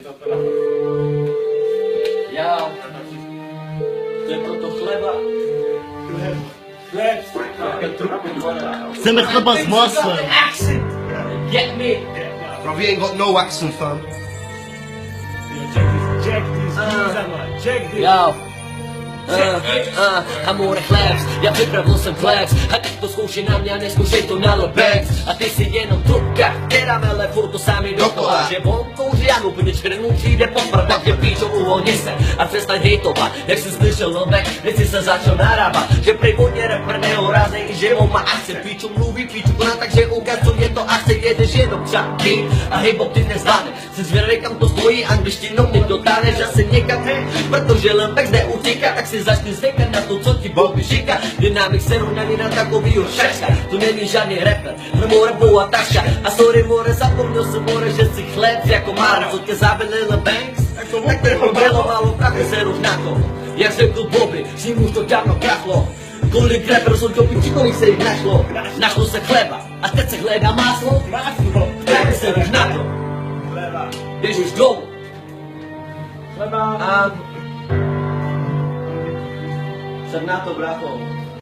Ja, to je proto chleba. Chleb. Chceme chleba s maslem. Accent. Get me. Bro, you ain't got no accent, fam. Check this, man. Check this. Yo. Amore chlebs, ja pripravil som chlebs. A ty to skúši na mňa, neskúšaj to na lebex. A ty si jenom trubka, keramele, furt to sami dokola. Že vonku žiadnu úplne črnú, přijde poprdať, že píčo uvoľni se. A přestaň hejtovat, jak si slyšel lobek, nech si sa začal narábať. Že prevodne rapper nehorazej, že on má akcent. Píču mluví, píču koná, takže ukazuje to akcent. Jedeš jenom čaky a hip-hop ty nezvládne. Si zvědavej, kam to stojí, angličtinou nedotáhneš asi někam, protože lobek zde utíká, tak si začni zvykat na to, co ti Bobby říká. Dynamik se rovnaný na takovýho šačka. Tu není žádný rapper, more boha taška. A sorry more, zapomněl jsem more, že si chleb jako Mara. Co tě zabili Banks? Tak to bylo malo, právě se ruš na to. Jak řekl Bobby, s ním už to dávno krachlo. Kolik rapperů jsou do piči, kolik se jich našlo. Našlo se chleba, a teď se hledá máslo. Tak se ruš na to. Jdeš už dolů. Jsem na to, brácho.